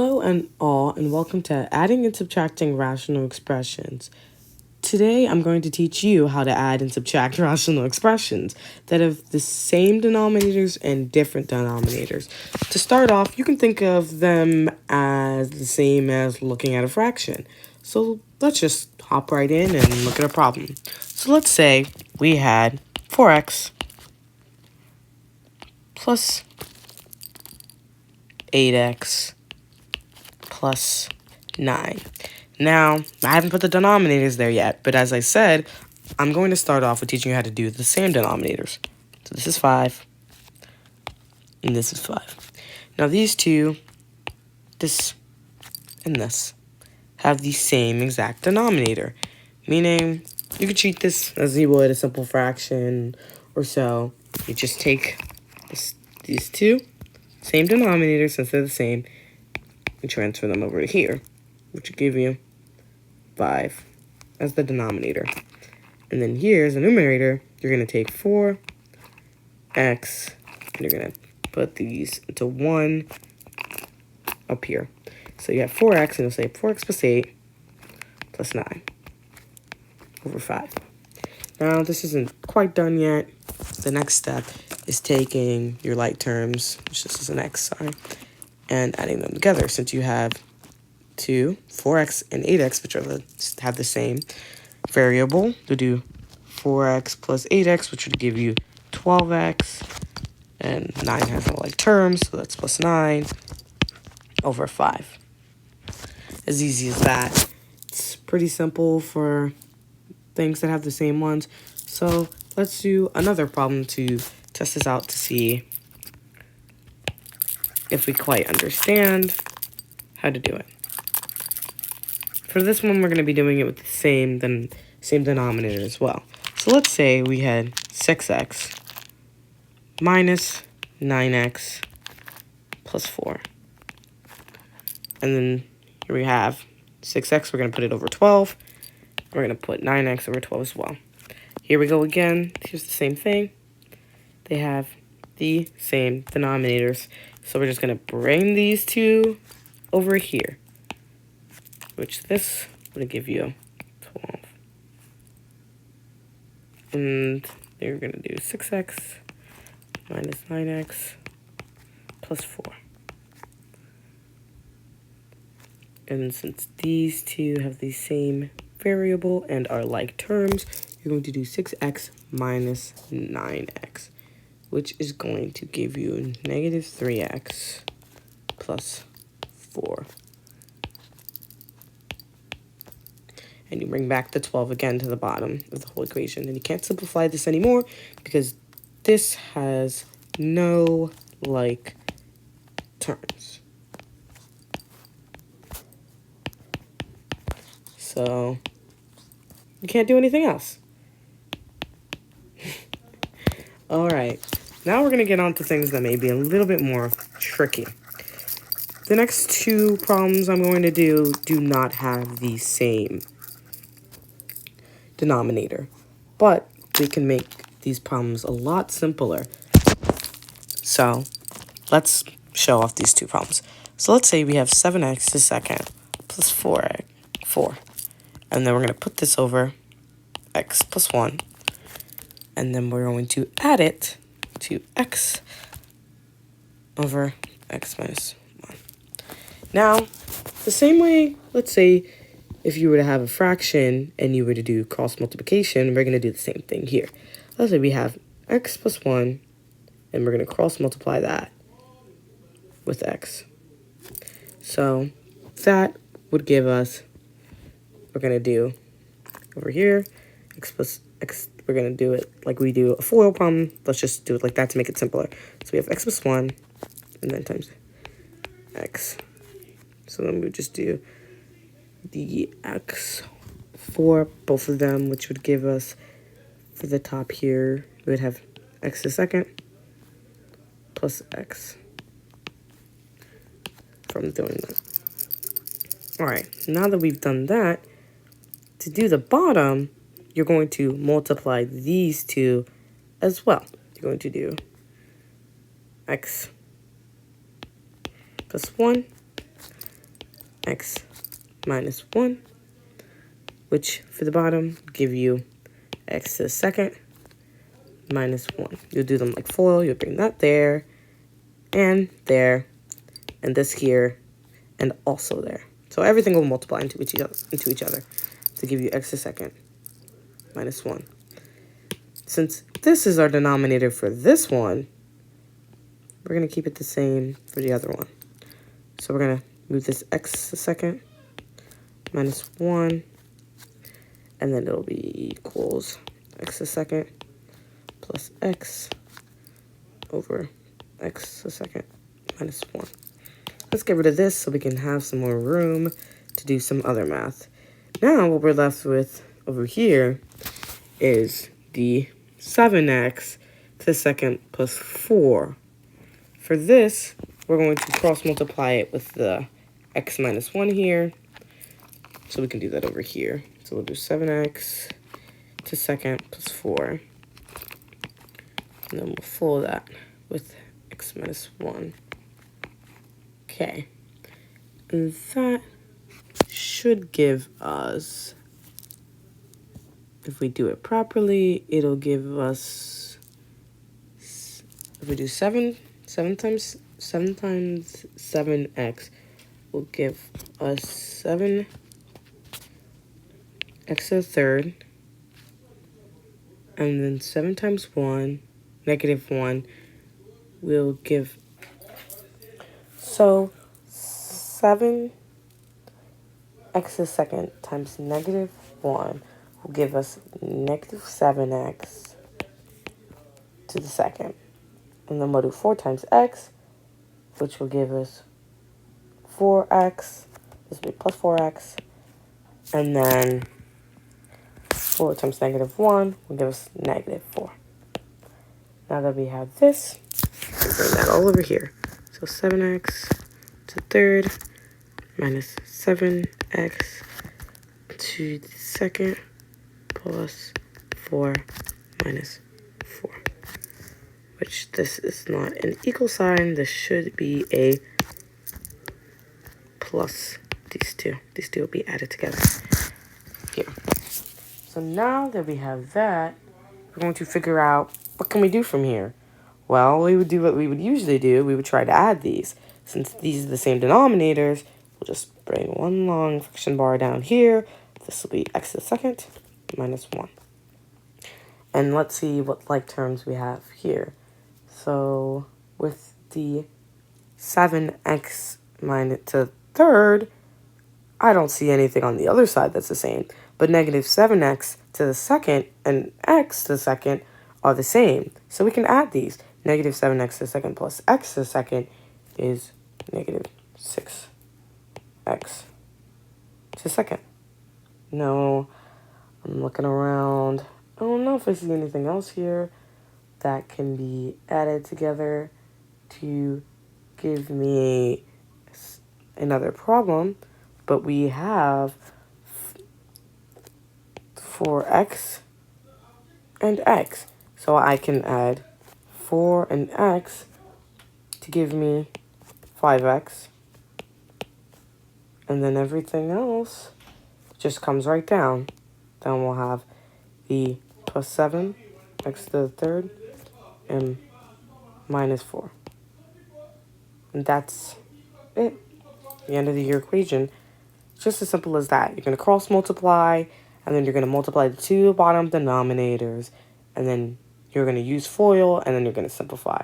Hello and all, and welcome to Adding and Subtracting Rational Expressions. Today I'm going to teach you how to add and subtract rational expressions that have the same denominators and different denominators. To start off, you can think of them as the same as looking at a fraction. So let's just hop right in and look at a problem. So let's say we had 4x plus 8x plus 9. Now, I haven't put the denominators there yet, but as I said, I'm going to start off with teaching you how to do the same denominators. So this is 5, and this is 5. Now these two, this and this, have the same exact denominator, meaning you could treat this as you would a simple fraction or so. You just take these two, same denominator since they're the same, and transfer them over to here, which will give you 5 as the denominator. And then here's the numerator. You're going to take 4x, and you're going to put these into 1 up here. So you have 4x, and you'll say 4x plus 8 plus 9 over 5. Now, this isn't quite done yet. The next step is taking your like terms, which this is an x, and adding them together. Since you have 4x and 8x, which have the same variable, to do 4x plus 8x, which would give you 12x, and 9 has no like terms, so that's plus 9 over 5. As easy as that. It's pretty simple for things that have the same ones. So let's do another problem to test this out to see if we quite understand how to do it. For this one, we're going to be doing it with the same denominator as well. So let's say we had 6x minus 9x plus 4. And then here we have 6x, we're going to put it over 12. We're going to put 9x over 12 as well. Here we go again. Here's the same thing. They have the same denominators. So we're just going to bring these two over here, which this would give you 12. And they're going to do 6x minus 9x plus 4. And since these two have the same variable and are like terms, you're going to do 6x minus 9x, which is going to give you negative 3x plus 4. And you bring back the 12 again to the bottom of the whole equation. And you can't simplify this anymore because this has no like terms. So you can't do anything else. All right, now we're going to get on to things that may be a little bit more tricky. The next two problems I'm going to do not have the same denominator, but we can make these problems a lot simpler. So let's show off these two problems. So let's say we have 7x to the second plus 4. And then we're going to put this over x plus 1. And then we're going to add it to x over x minus 1. Now, the same way, let's say if you were to have a fraction and you were to do cross multiplication, we're going to do the same thing here. Let's say we have x plus 1, and we're going to cross multiply that with x. So that would give us, we're going to do over here, x plus x, we're going to do it like we do a FOIL problem. Let's just do it like that to make it simpler. So we have x plus 1, and then times x. So then we would just do the x for both of them, which would give us, for the top here, we would have x to the second plus x from doing that. All right, now that we've done that, to do the bottom, you're going to multiply these two as well. You're going to do x plus 1 x minus 1, which for the bottom give you x to the second minus 1. You'll do them like FOIL. You'll bring that there, and this here, and also there. So everything will multiply into each other to give you x to the second minus 1. Since this is our denominator for this one, we're going to keep it the same for the other one. So we're going to move this x to the second minus 1, and then it'll be equals x to the second plus x over x to the second minus 1. Let's get rid of this so we can have some more room to do some other math. Now what we're left with over here is the 7x to the second plus 4. For this, we're going to cross multiply it with the x minus 1 here. So we can do that over here. So we'll do 7x to second plus 4. And then we'll follow that with x minus 1. Okay. And that should give us, if we do it properly, it'll give us, if we do 7 times 7x will give us 7x to the third, and then 7 times 1, negative 1, will give, so 7x to the second times negative 1 will give us negative 7x to the second. And then we'll do 4 times x, which will give us 4x. This will be plus 4x. And then 4 times negative 1 will give us negative 4. Now that we have this, we'll bring that all over here. So 7x to the third minus 7x to the second plus 4 minus 4. Which this is not an equal sign. This should be a plus these two. These two will be added together here. So now that we have that, we're going to figure out what can we do from here. Well, we would do what we would usually do. We would try to add these. Since these are the same denominators, we'll just bring one long fraction bar down here. This will be x to the second minus 1. And let's see what like terms we have here. So with the 7x minus to the third, I don't see anything on the other side that's the same. But negative 7x to the second and x to the second are the same. So we can add these. Negative 7x to the second plus x to the second is negative 6x to the second. No, I'm looking around. I don't know if I see anything else here that can be added together to give me another problem, but we have 4x and x. So I can add 4 and x to give me 5x, and then everything else just comes right down. Then we'll have the plus 7, x to the third, and minus 4. And that's it. The end of your equation. It's just as simple as that. You're going to cross multiply, and then you're going to multiply the two bottom denominators, and then you're going to use FOIL, and then you're going to simplify.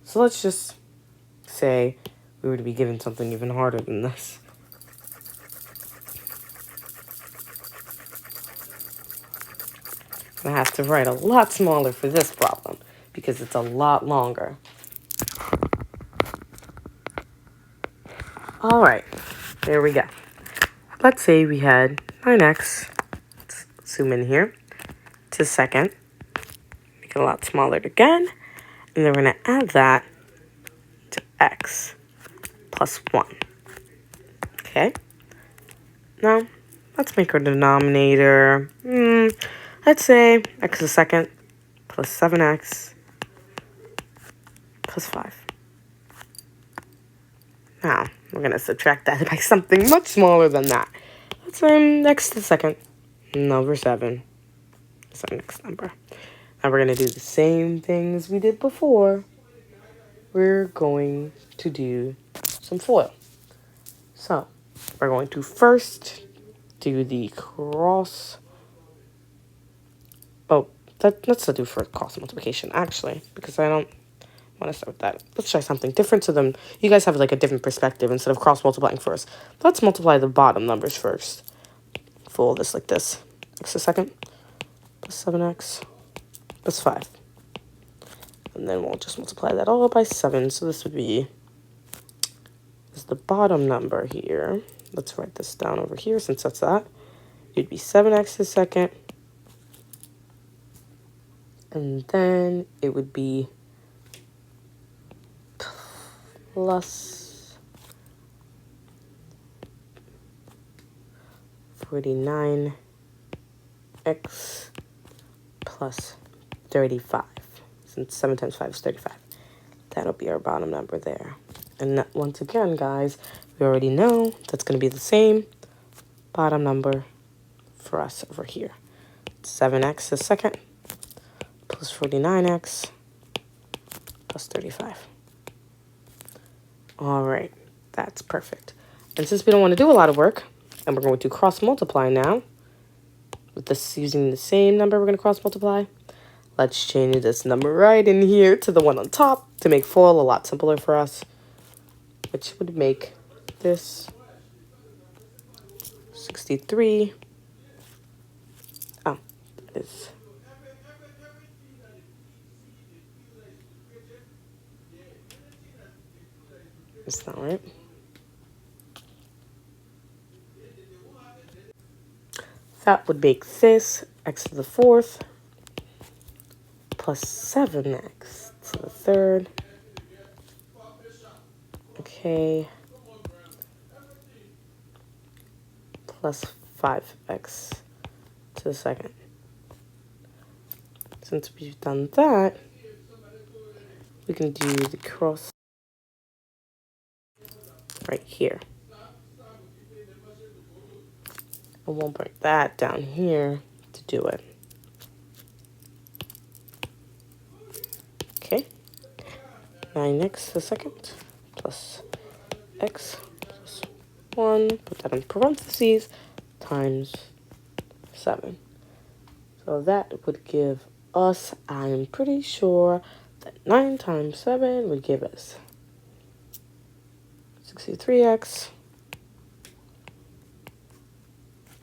So let's just say we were to be given something even harder than this. I have to write a lot smaller for this problem because it's a lot longer. All right, there we go. Let's say we had 9x, let's zoom in here, to second, make it a lot smaller again, and then we're going to add that to x plus 1. Okay, now let's make our denominator, let's say x to the second plus 7x plus 5. Now, we're going to subtract that by something much smaller than that. Let's say next to the second, number 7. That's our next number. Now we're going to do the same things we did before. We're going to do some FOIL. So we're going to first do the cross. Oh, let's do for cross multiplication, actually, because I don't want to start with that. Let's try something different so then you guys have like a different perspective instead of cross multiplying first. Let's multiply the bottom numbers first. Fold this like this. X to the second plus 7x plus 5. And then we'll just multiply that all by 7. So this would be is the bottom number here. Let's write this down over here since that's that. It'd be 7x to the second. And then it would be plus 49x plus 35. Since 7 times 5 is 35. That'll be our bottom number there. And once again, guys, we already know that's going to be the same bottom number for us over here. 7x to the second plus 49x plus 35. All right, that's perfect. And since we don't want to do a lot of work, and we're going to cross multiply now, with this using the same number we're going to cross multiply, let's change this number right in here to the one on top to make FOIL a lot simpler for us, which would make this 63. Oh, that is. That's not right. That would make this x to the 4th plus 7x to the 3rd. Okay. Plus 5x to the 2nd. Since we've done that, we can do the cross right here. And we'll bring that down here to do it. Okay. 9x to the 2nd plus x plus 1. Put that in parentheses times 7. So that would give us, I'm pretty sure, that 9 times 7 would give us 63x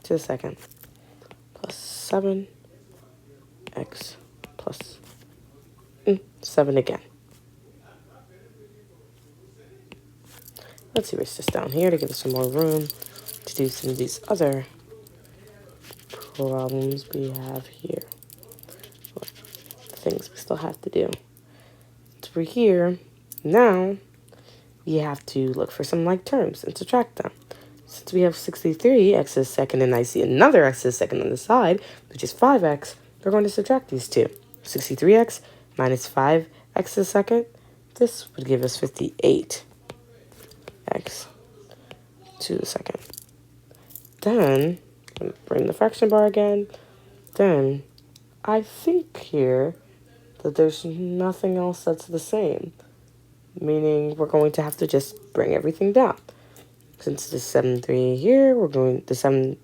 to the 2nd plus 7x plus 7 again. Let's erase this down here to give us some more room to do some of these other problems we have here. Things we still have to do. Over here, now we have to look for some like terms and subtract them. Since we have 63x to the 2nd and I see another x to the 2nd on the side, which is 5x, we're going to subtract these two. 63x minus 5x to the 2nd, this would give us 58x to the 2nd. Then, bring the fraction bar again. Then, I think here that there's nothing else that's the same. Meaning we're going to have to just bring everything down. Since the 7-3 here, we're going to 7x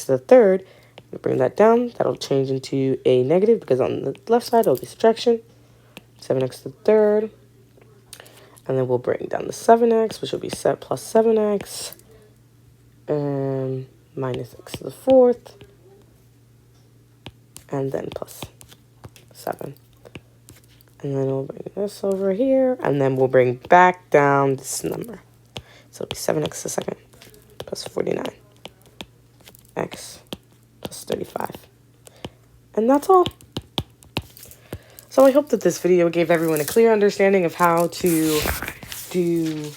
to the 3rd. We'll bring that down. That'll change into a negative because on the left side it'll be subtraction. 7x to the 3rd. And then we'll bring down the 7x, which will be set plus 7x. And minus x to the 4th. And then plus 7. And then we'll bring this over here. And then we'll bring back down this number. So it'll be 7x to the 2nd plus 49. X plus 35. And that's all. So I hope that this video gave everyone a clear understanding of how to do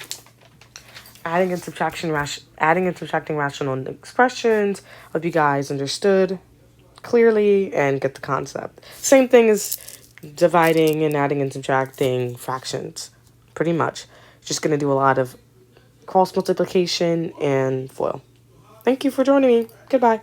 adding and subtracting rational expressions. Hope you guys understood clearly and get the concept. Same thing as dividing and adding and subtracting fractions, pretty much. Just going to do a lot of cross multiplication, and FOIL. Thank you for joining me. Goodbye.